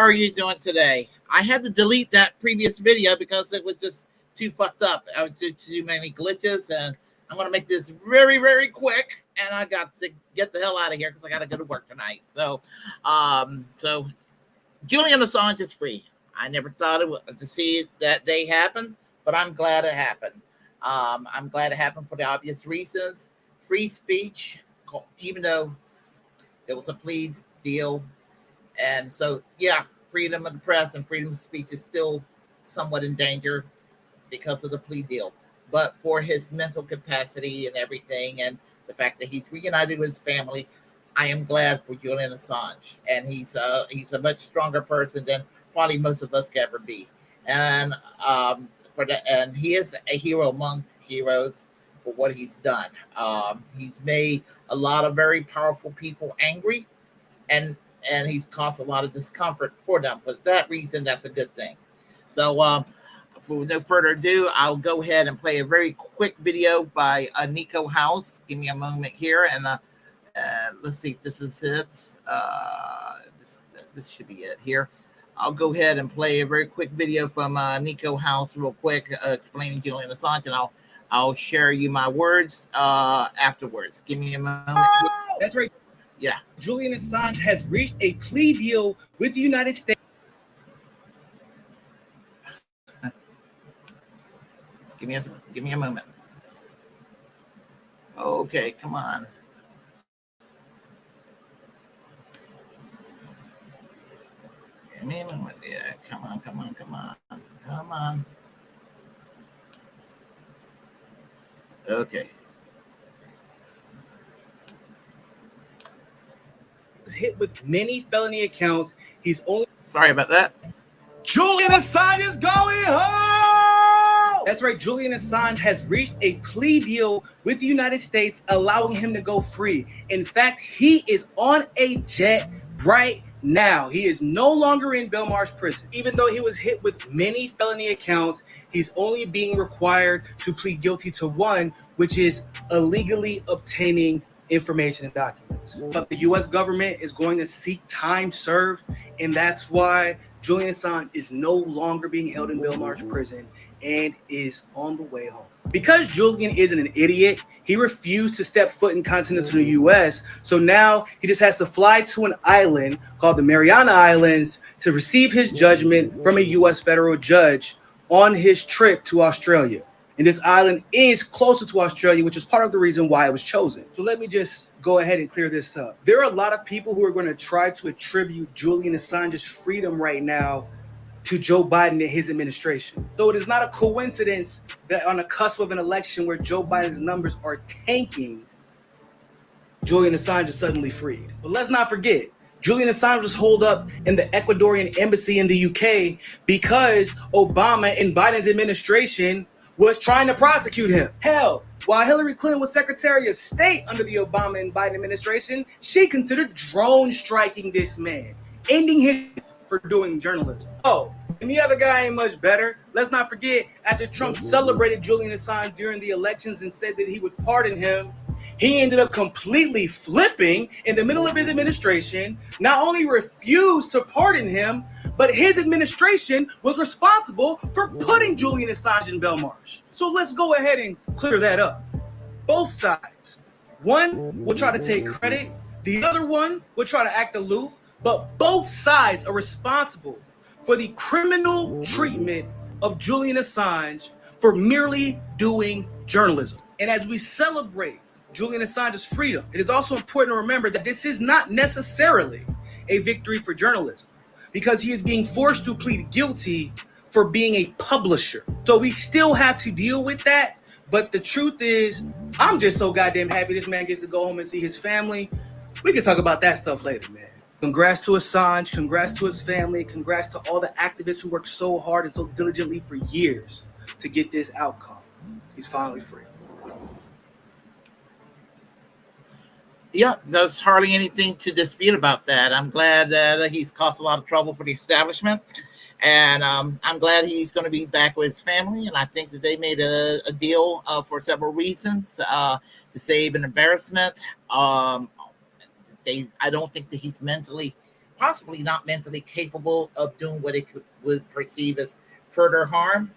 are you doing today? I had to delete that previous video because it was just too fucked up. I was too many glitches, and I'm going to make this very, very quick. And I got to get the hell out of here because I got to go to work tonight. So Julian Assange is free. I never thought to see that day happen, but I'm glad it happened. I'm glad it happened for the obvious reasons. Free speech, even though it was a plea deal. And so, yeah, freedom of the press and freedom of speech is still somewhat in danger because of the plea deal. But for his mental capacity and everything, and the fact that he's reunited with his family, I am glad for Julian Assange. And he's a much stronger person than probably most of us could ever be. And and he is a hero amongst heroes for what he's done. He's made a lot of very powerful people angry, and he's caused a lot of discomfort for them. For that reason, that's a good thing. So for no further ado, I'll go ahead and play a very quick video by Nico House. Give me a moment here, and let's see if this is it. This should be it here. I'll go ahead and play a very quick video from Nico House real quick, explaining Julian Assange, and I'll share you my words afterwards. Give me a moment. That's right. Yeah. Julian Assange has reached a plea deal with the United States. Give me a moment. Okay, come on. Give me a moment. Yeah, come on. Okay. Was hit with many felony accounts. He's only sorry about that. Julian Assange is going home. That's right. Julian Assange has reached a plea deal with the United States, allowing him to go free. In fact, he is on a jet right now. He is no longer in Belmarsh prison. Even though he was hit with many felony accounts, he's only being required to plead guilty to one, which is illegally obtaining information and documents. But the U.S. government is going to seek time served, and that's why Julian Assange is no longer being held in Belmarsh prison and is on the way home. Because Julian isn't an idiot, he refused to step foot in continental U.S., so now he just has to fly to an island called the Mariana Islands to receive his judgment from a U.S. federal judge on his trip to Australia. And this island is closer to Australia, which is part of the reason why it was chosen. So let me just go ahead and clear this up. There are a lot of people who are going to try to attribute Julian Assange's freedom right now to Joe Biden and his administration. So it is not a coincidence that on the cusp of an election where Joe Biden's numbers are tanking, Julian Assange is suddenly freed. But let's not forget, Julian Assange was holed up in the Ecuadorian embassy in the UK because Obama and Biden's administration was trying to prosecute him. Hell, while Hillary Clinton was Secretary of State under the Obama and Biden administration, she considered drone striking this man, ending him for doing journalism. Oh, and the other guy ain't much better. Let's not forget, after Trump celebrated Julian Assange during the elections and said that he would pardon him, he ended up completely flipping in the middle of his administration, not only refused to pardon him, but his administration was responsible for putting Julian Assange in Belmarsh. So let's go ahead and clear that up. Both sides. One will try to take credit, the other one will try to act aloof, but both sides are responsible for the criminal treatment of Julian Assange for merely doing journalism. And as we celebrate Julian Assange's freedom, it is also important to remember that this is not necessarily a victory for journalism, because he is being forced to plead guilty for being a publisher. So we still have to deal with that. But the truth is, I'm just so goddamn happy this man gets to go home and see his family. We can talk about that stuff later, man. Congrats to Assange, congrats to his family, congrats to all the activists who worked so hard and so diligently for years to get this outcome. He's finally free. Yeah, there's hardly anything to dispute about that. I'm glad that he's caused a lot of trouble for the establishment, and I'm glad he's going to be back with his family. And I think that they made a deal for several reasons to save an embarrassment. I don't think that he's mentally possibly not mentally capable of doing what it would perceive as further harm.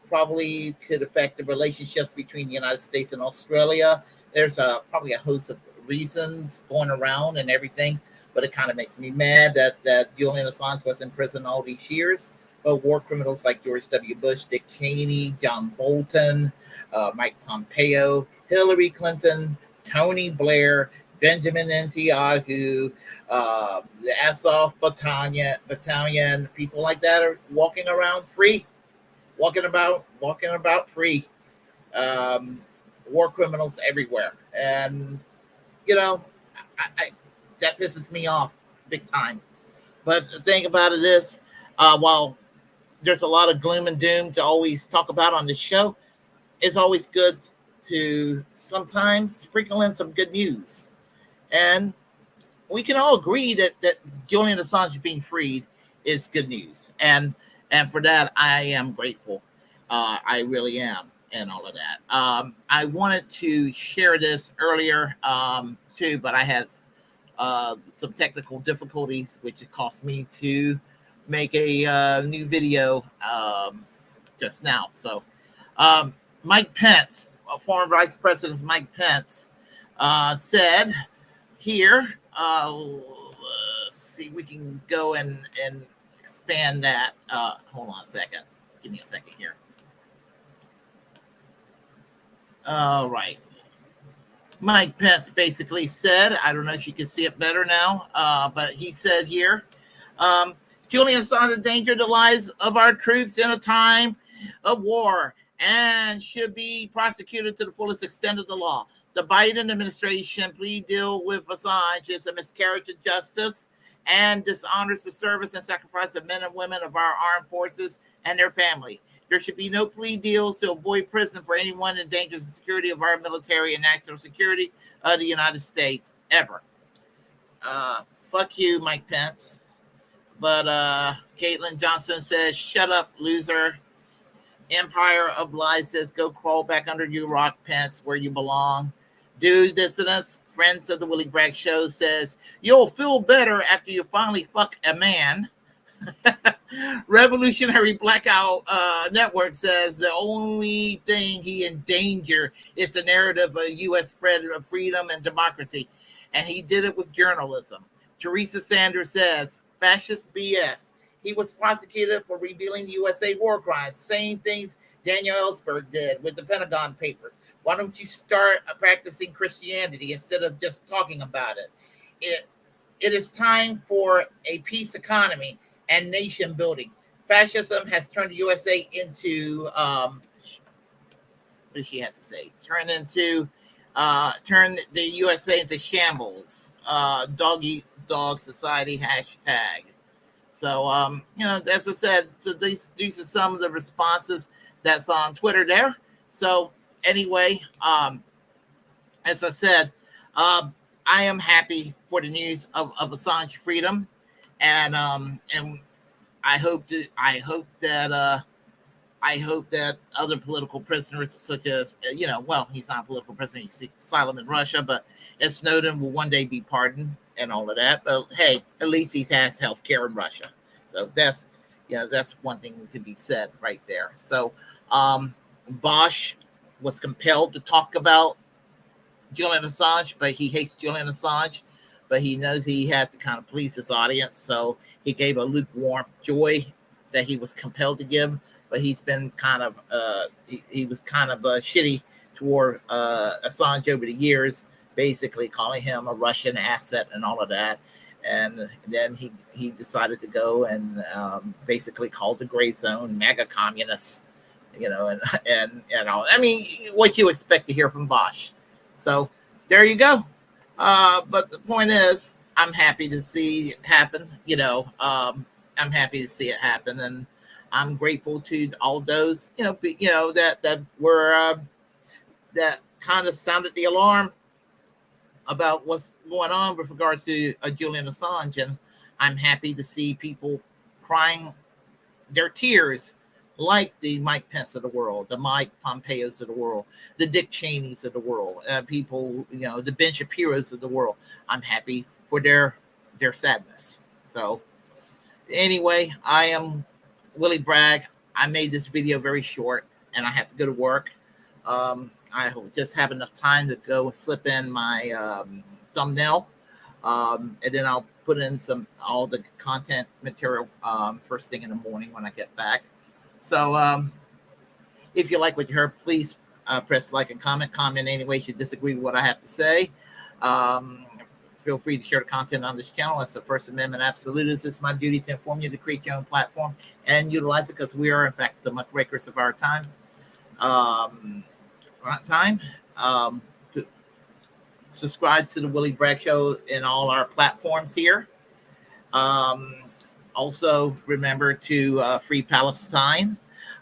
Probably could affect the relationships between the United States and Australia. There's probably a host of reasons going around and everything, but it kind of makes me mad that Julian Assange was in prison all these years. But war criminals like George W. Bush, Dick Cheney, John Bolton, Mike Pompeo, Hillary Clinton, Tony Blair, Benjamin Netanyahu, the Azov battalion, people like that are walking around free, walking about free. War criminals everywhere, and you know, I that pisses me off big time. But the thing about it is, while there's a lot of gloom and doom to always talk about on this show, it's always good to sometimes sprinkle in some good news. And we can all agree that Julian Assange being freed is good news. And for that, I am grateful. I really am, and all of that. I wanted to share this earlier too, but I had some technical difficulties, which it cost me to make a new video just now. So, Mike Pence, former Vice President Mike Pence, said here, let's see, we can go and expand that. Hold on a second. Give me a second here. All right. Mike Pence basically said, I don't know if you can see it better now, but he said here, Julian Assange endangered the lives of our troops in a time of war and should be prosecuted to the fullest extent of the law. The Biden administration plea deal with Assange is a miscarriage of justice and dishonors the service and sacrifice of men and women of our armed forces and their families. There should be no plea deals to avoid prison for anyone who endangers the security of our military and national security of the United States, ever. Fuck you, Mike Pence. But Caitlin Johnson says, shut up, loser. Empire of Lies says, go crawl back under your rock, Pence, where you belong. Dude Dissidents, Friends of the Willie Bragg Show says, you'll feel better after you finally fuck a man. Revolutionary Blackout Network says the only thing he endangered is the narrative of U.S. spread of freedom and democracy, and he did it with journalism. Teresa Sanders says, fascist BS. He was prosecuted for revealing USA war crimes. Same things Daniel Ellsberg did with the Pentagon Papers. Why don't you start practicing Christianity instead of just talking about it? It is time for a peace economy and nation building. Fascism has turned the USA into what does she have to say? Turn the USA into shambles. Doggy dog society hashtag. So as I said, so these are some of the responses that's on Twitter there. So anyway, as I said, I am happy for the news of Assange freedom. And I hope that other political prisoners, such as he's not a political prisoner, he's asylum in Russia, but Snowden will one day be pardoned and all of that. But hey, at least he has health care in Russia, so that's one thing that could be said right there. So Bosch was compelled to talk about Julian Assange, but he hates Julian Assange. But he knows he had to kind of please his audience, so he gave a lukewarm joy that he was compelled to give. But he's been kind of he was kind of shitty toward Assange over the years, basically calling him a Russian asset and all of that. And then he decided to go and basically called the gray zone MAGA communists, and all. I mean, what you expect to hear from Bosch. So there you go. But the point is, I'm happy to see it happen. I'm happy to see it happen, and I'm grateful to all those, that were that kind of sounded the alarm about what's going on with regard to Julian Assange, and I'm happy to see people crying their tears, like the Mike Pence of the world, the Mike Pompeos of the world, the Dick Cheneys of the world, people, the Ben Shapiros of the world. I'm happy for their their sadness. So anyway, I am Willie Bragg. I made this video very short, and I have to go to work. I just have enough time to go and slip in my thumbnail, and then I'll put in all the content material first thing in the morning when I get back. So if you like what you heard, please press like and comment. Comment any ways you disagree with what I have to say. Feel free to share the content on this channel. As a First Amendment absolutist, it's my duty to inform you to create your own platform and utilize it, because we are, in fact, the muckrakers of our time. To subscribe to the Willie Bragg Show in all our platforms here. Also, remember to free Palestine.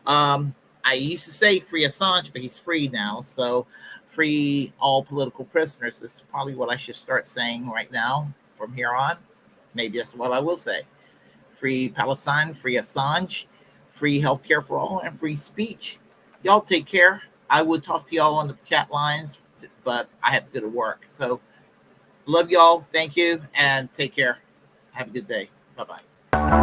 I used to say free Assange, but he's free now. So free all political prisoners is probably what I should start saying right now from here on. Maybe that's what I will say. Free Palestine, free Assange, free healthcare for all, and free speech. Y'all take care. I would talk to y'all on the chat lines, but I have to go to work. So love y'all. Thank you, and take care. Have a good day. Bye-bye.